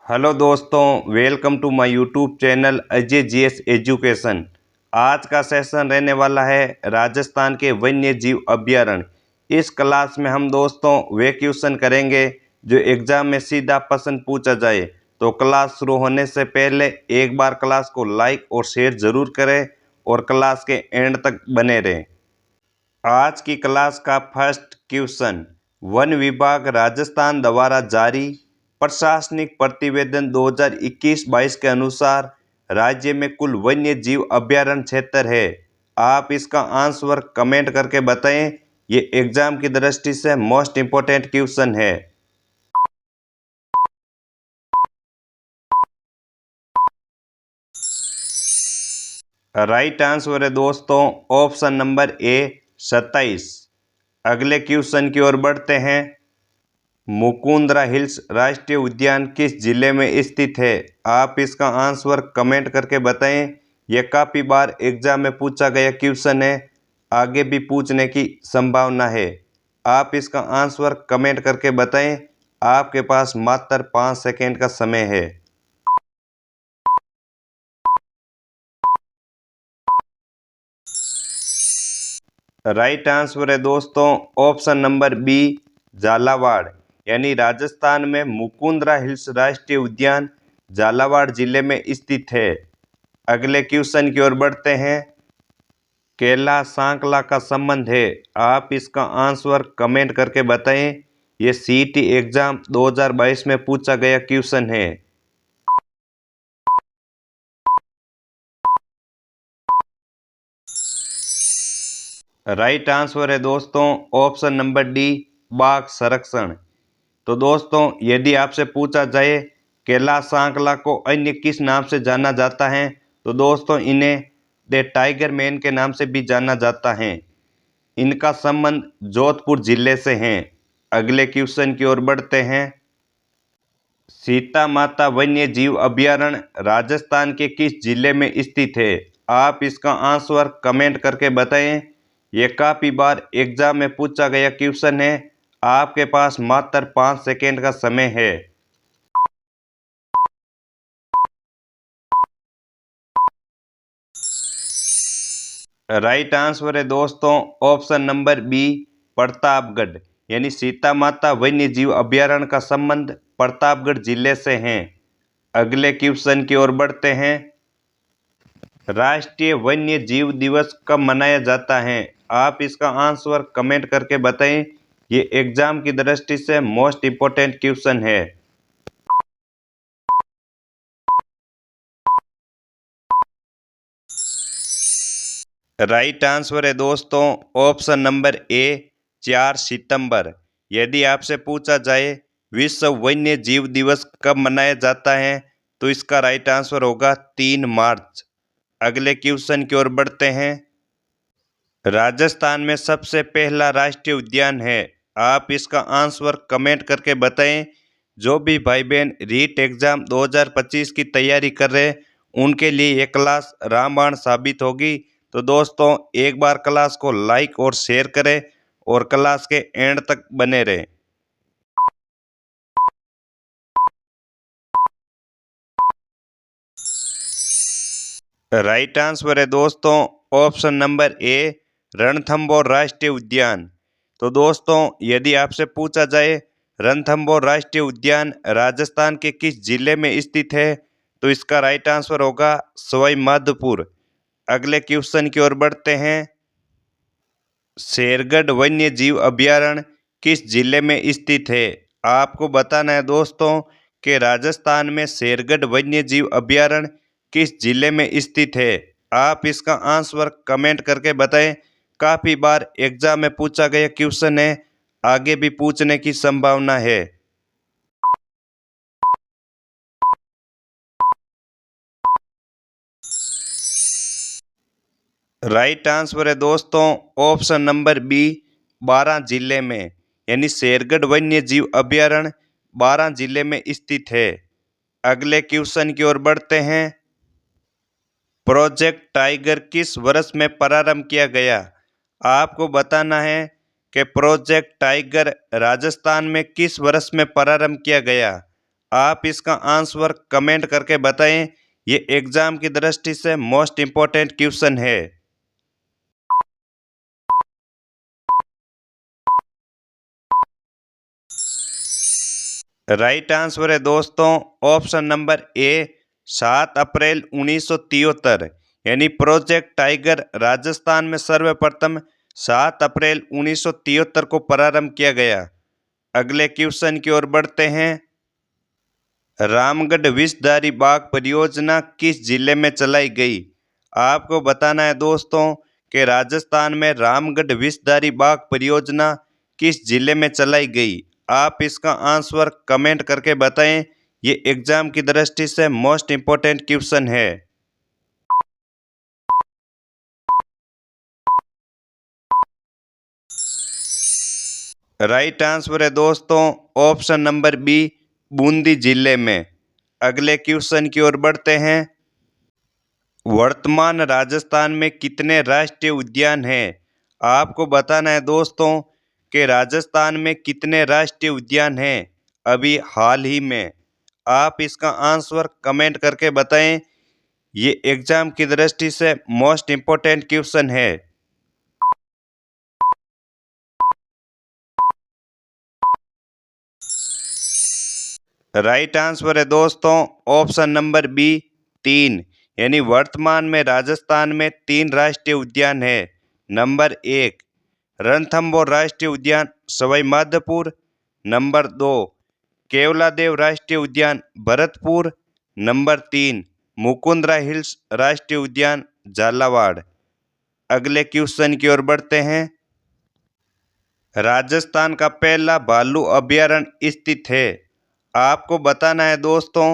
Hello दोस्तों, welcome to my YouTube channel Ajay GS education. आज का सेशन रहने वाला है राजस्थान के वन्य जीव अभ्यारण्य। इस क्लास में हम दोस्तों वे क्वेश्चन करेंगे जो एग्जाम में सीधा प्रश्न पूछा जाए। तो क्लास शुरू होने से पहले एक बार क्लास को लाइक और शेयर ज़रूर करें और क्लास के एंड तक बने रहें। आज की क्लास का फर्स्ट क्वेश्चन, वन विभाग राजस्थान द्वारा जारी प्रशासनिक प्रतिवेदन 2021-22 के अनुसार राज्य में कुल वन्य जीव अभ्यारण्य क्षेत्र है। आप इसका आंसर कमेंट करके बताएं। ये एग्जाम की दृष्टि से मोस्ट इम्पोर्टेंट क्वेश्चन है। राइट आंसर है दोस्तों ऑप्शन नंबर ए 27। अगले क्वेश्चन की ओर बढ़ते हैं। मुकुंदरा हिल्स राष्ट्रीय उद्यान किस जिले में स्थित है? आप इसका आंसर कमेंट करके बताएं। यह काफ़ी बार एग्जाम में पूछा गया क्वेश्चन है, आगे भी पूछने की संभावना है। आप इसका आंसर कमेंट करके बताएं। आपके पास मात्र 5 सेकेंड का समय है। राइट आंसर है दोस्तों ऑप्शन नंबर बी झालावाड़, यानी राजस्थान में मुकुंदरा हिल्स राष्ट्रीय उद्यान झालावाड़ जिले में स्थित है। अगले क्वेश्चन की ओर बढ़ते हैं। केला सांकला का संबंध है? आप इसका आंसर कमेंट करके बताएं। ये सीईटी एग्जाम 2022 में पूछा गया क्वेश्चन है। राइट आंसर है दोस्तों ऑप्शन नंबर डी बाघ संरक्षण। तो दोस्तों यदि आपसे पूछा जाए कैलाश सांकला को अन्य किस नाम से जाना जाता है, तो दोस्तों इन्हें द टाइगर मैन के नाम से भी जाना जाता है। इनका संबंध जोधपुर जिले से है। अगले क्वेश्चन की ओर बढ़ते हैं। सीता माता वन्य जीव अभ्यारण्य राजस्थान के किस जिले में स्थित है? आप इसका आंसर कमेंट करके बताएं। यह काफ़ी बार एग्जाम में पूछा गया क्वेश्चन है। आपके पास मात्र 5 सेकेंड का समय है। राइट आंसर है दोस्तों ऑप्शन नंबर बी प्रतापगढ़, यानी सीता माता वन्य जीव अभ्यारण्य का संबंध प्रतापगढ़ जिले से है। अगले क्वेश्चन की ओर बढ़ते हैं। राष्ट्रीय वन्य जीव दिवस कब मनाया जाता है? आप इसका आंसर कमेंट करके बताएं। ये एग्जाम की दृष्टि से मोस्ट इम्पोर्टेंट क्वेश्चन है। राइट आंसर है दोस्तों ऑप्शन नंबर ए 4 सितंबर। यदि आपसे पूछा जाए विश्व वन्य जीव दिवस कब मनाया जाता है, तो इसका राइट आंसर होगा 3 मार्च। अगले क्वेश्चन की ओर बढ़ते हैं। राजस्थान में सबसे पहला राष्ट्रीय उद्यान है? आप इसका आंसर कमेंट करके बताएं। जो भी भाई बहन रीट एग्जाम 2025 की तैयारी कर रहे हैं, उनके लिए ये क्लास रामबाण साबित होगी। तो दोस्तों एक बार क्लास को लाइक और शेयर करें और क्लास के एंड तक बने रहें। राइट आंसर है दोस्तों ऑप्शन नंबर ए रणथंभौर राष्ट्रीय उद्यान। तो दोस्तों यदि आपसे पूछा जाए रणथंभौर राष्ट्रीय उद्यान राजस्थान के किस जिले में स्थित है, तो इसका राइट आंसर होगा सवाई माधोपुर। अगले क्वेश्चन की ओर बढ़ते हैं। शेरगढ़ वन्य जीव अभ्यारण्य किस जिले में स्थित है? आपको बताना है दोस्तों कि राजस्थान में शेरगढ़ वन्य जीव अभ्यारण्य किस जिले में स्थित है। आप इसका आंसर कमेंट करके बताएं। काफ़ी बार एग्जाम में पूछा गया क्वेश्चन है, आगे भी पूछने की संभावना है। राइट आंसर है दोस्तों ऑप्शन नंबर बी 12 जिले में, यानी शेरगढ़ वन्य जीव अभ्यारण्य 12 जिले में स्थित है। अगले क्वेश्चन की ओर बढ़ते हैं। प्रोजेक्ट टाइगर किस वर्ष में प्रारंभ किया गया? आपको बताना है कि प्रोजेक्ट टाइगर राजस्थान में किस वर्ष में प्रारंभ किया गया। आप इसका आंसर कमेंट करके बताएं। ये एग्जाम की दृष्टि से मोस्ट इम्पोर्टेंट क्वेश्चन है। राइट आंसर है दोस्तों ऑप्शन नंबर ए 7 अप्रैल 1973। यानी प्रोजेक्ट टाइगर राजस्थान में सर्वप्रथम 7 अप्रैल 1973 को प्रारंभ किया गया। अगले क्वेश्चन की ओर बढ़ते हैं। रामगढ़ विषधारी बाग परियोजना किस जिले में चलाई गई? आपको बताना है दोस्तों कि राजस्थान में रामगढ़ विषधारी बाग परियोजना किस जिले में चलाई गई। आप इसका आंसर कमेंट करके बताएं। ये एग्जाम की दृष्टि से मोस्ट इम्पोर्टेंट क्वेश्चन है। राइट आंसर है दोस्तों ऑप्शन नंबर बी बूंदी जिले में। अगले क्वेश्चन की ओर बढ़ते हैं। वर्तमान राजस्थान में कितने राष्ट्रीय उद्यान हैं? आपको बताना है दोस्तों कि राजस्थान में कितने राष्ट्रीय उद्यान हैं अभी हाल ही में। आप इसका आंसर कमेंट करके बताएं। ये एग्जाम की दृष्टि से मोस्ट इम्पोर्टेंट क्वेश्चन है। राइट आंसर है दोस्तों ऑप्शन नंबर बी 3। यानी वर्तमान में राजस्थान में 3 राष्ट्रीय उद्यान है। नंबर 1 रणथंभौर राष्ट्रीय उद्यान सवाई माधोपुर। नंबर 2 केवलादेव राष्ट्रीय उद्यान भरतपुर। नंबर 3 मुकुंदरा हिल्स राष्ट्रीय उद्यान झालावाड़। अगले क्वेश्चन की ओर बढ़ते हैं। राजस्थान का पहला भालू अभयारण्य स्थित है। आपको बताना है दोस्तों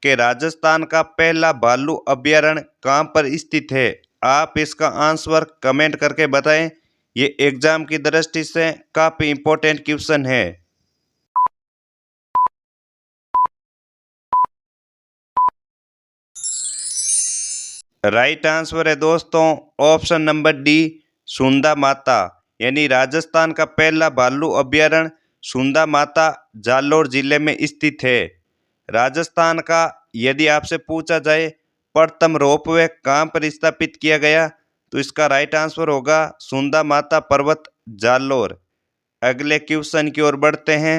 कि राजस्थान का पहला भालू अभयारण्य कहाँ पर स्थित है। आप इसका आंसर कमेंट करके बताएं। ये एग्जाम की दृष्टि से काफी इंपॉर्टेंट क्वेश्चन है। राइट आंसर है दोस्तों ऑप्शन नंबर डी सुंदा माता। यानी राजस्थान का पहला भालू अभयारण्य सुंदा माता जालोर जिले में स्थित है। राजस्थान का यदि आपसे पूछा जाए प्रथम रोपवे कहाँ पर स्थापित किया गया तो इसका राइट आंसर होगा सुंदा माता पर्वत जालोर। अगले क्वेश्चन की ओर बढ़ते हैं।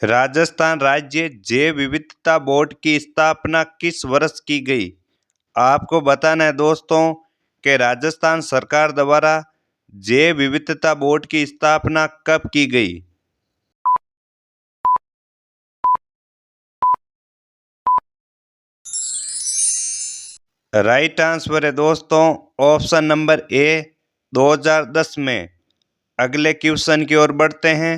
राजस्थान राज्य जैव विविधता बोर्ड की स्थापना किस वर्ष की गई? आपको बताना है दोस्तों कि राजस्थान सरकार द्वारा जैव विविधता बोर्ड की स्थापना कब की गई। राइट आंसर है दोस्तों ऑप्शन नंबर ए 2010 में। अगले क्वेश्चन की ओर बढ़ते हैं।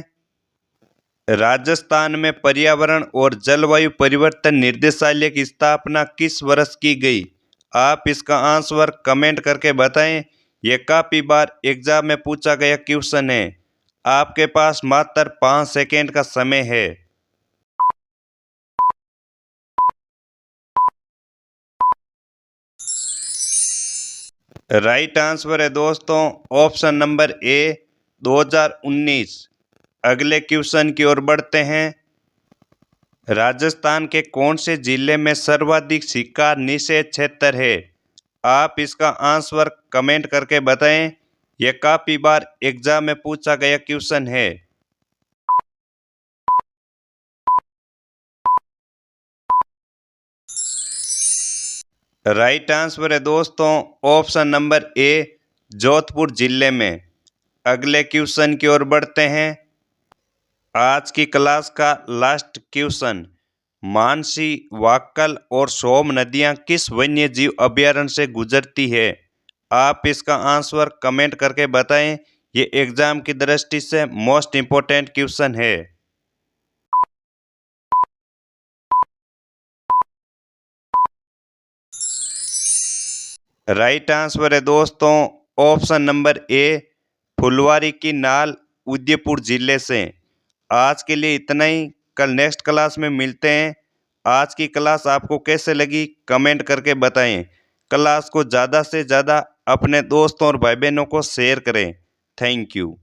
राजस्थान में पर्यावरण और जलवायु परिवर्तन निर्देशालय की स्थापना किस वर्ष की गई? आप इसका आंसर कमेंट करके बताएं। यह काफी बार एग्जाम में पूछा गया क्वेश्चन है। आपके पास मात्र 5 सेकेंड का समय है। राइट आंसर है दोस्तों ऑप्शन नंबर ए 2019। अगले क्वेश्चन की ओर बढ़ते हैं। राजस्थान के कौन से जिले में सर्वाधिक शिकार निषेध क्षेत्र है? आप इसका आंसर कमेंट करके बताएं। यह काफी बार एग्जाम में पूछा गया क्वेश्चन है। राइट आंसर है दोस्तों ऑप्शन नंबर ए जोधपुर जिले में। अगले क्वेश्चन की ओर बढ़ते हैं। आज की क्लास का लास्ट क्वेश्चन। मानसी, वाक्कल और सोम नदियां किस वन्य जीव अभयारण्य से गुजरती है? आप इसका आंसर कमेंट करके बताएं। ये एग्जाम की दृष्टि से मोस्ट इम्पोर्टेंट क्वेश्चन है। राइट आंसर है दोस्तों ऑप्शन नंबर ए फुलवारी की नाल उदयपुर जिले से। आज के लिए इतना ही। कल नेक्स्ट क्लास में मिलते हैं। आज की क्लास आपको कैसे लगी कमेंट करके बताएं। क्लास को ज़्यादा से ज़्यादा अपने दोस्तों और भाई बहनों को शेयर करें। Thank you.